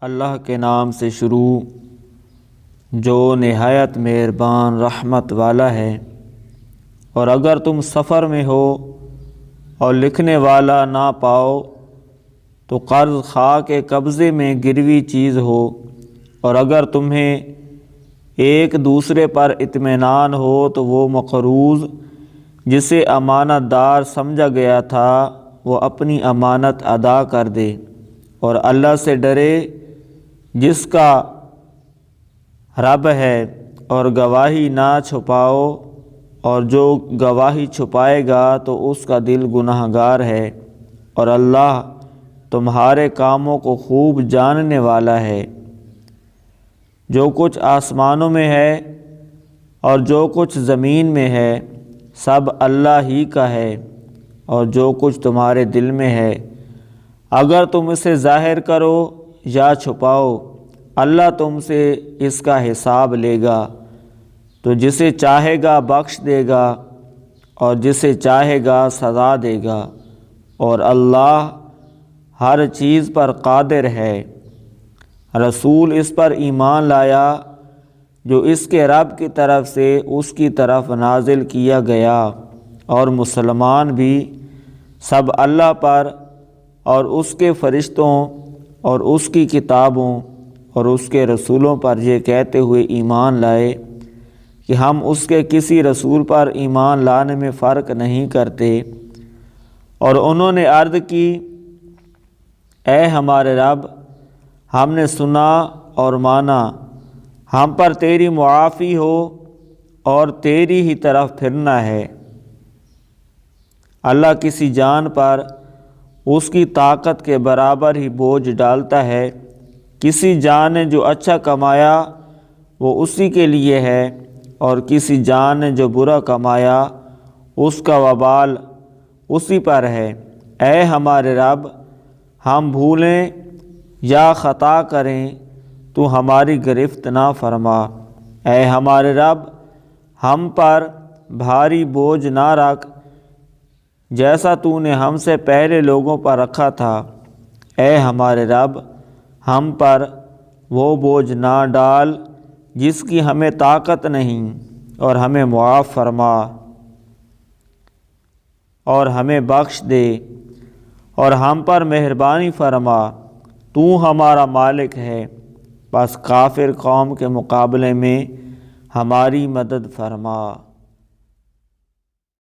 اللہ کے نام سے شروع جو نہایت مہربان رحمت والا ہے۔ اور اگر تم سفر میں ہو اور لکھنے والا نہ پاؤ تو قرض خواہ کے قبضے میں گروی چیز ہو، اور اگر تمہیں ایک دوسرے پر اطمینان ہو تو وہ مقروض جسے امانت دار سمجھا گیا تھا وہ اپنی امانت ادا کر دے، اور اللہ سے ڈرے جس کا رب ہے، اور گواہی نہ چھپاؤ، اور جو گواہی چھپائے گا تو اس کا دل گناہ گار ہے، اور اللہ تمہارے کاموں کو خوب جاننے والا ہے۔ جو کچھ آسمانوں میں ہے اور جو کچھ زمین میں ہے سب اللہ ہی کا ہے، اور جو کچھ تمہارے دل میں ہے اگر تم اسے ظاہر کرو یا چھپاؤ اللہ تم سے اس کا حساب لے گا، تو جسے چاہے گا بخش دے گا اور جسے چاہے گا سزا دے گا، اور اللہ ہر چیز پر قادر ہے۔ رسول اس پر ایمان لایا جو اس کے رب کی طرف سے اس کی طرف نازل کیا گیا، اور مسلمان بھی سب اللہ پر اور اس کے فرشتوں اور اس کی کتابوں اور اس کے رسولوں پر یہ کہتے ہوئے ایمان لائے کہ ہم اس کے کسی رسول پر ایمان لانے میں فرق نہیں کرتے۔ اور انہوں نے عرض کی، اے ہمارے رب، ہم نے سنا اور مانا، ہم پر تیری معافی ہو اور تیری ہی طرف پھرنا ہے۔ اللہ کسی جان پر اس کی طاقت کے برابر ہی بوجھ ڈالتا ہے، کسی جان نے جو اچھا کمایا وہ اسی کے لیے ہے، اور کسی جان نے جو برا کمایا اس کا وبال اسی پر ہے۔ اے ہمارے رب، ہم بھولیں یا خطا کریں تو ہماری گرفت نہ فرما۔ اے ہمارے رب، ہم پر بھاری بوجھ نہ رکھ جیسا تو نے ہم سے پہلے لوگوں پر رکھا تھا۔ اے ہمارے رب، ہم پر وہ بوجھ نہ ڈال جس کی ہمیں طاقت نہیں، اور ہمیں معاف فرما اور ہمیں بخش دے، اور ہم پر مہربانی فرما، تو ہمارا مالک ہے، بس کافر قوم کے مقابلے میں ہماری مدد فرما۔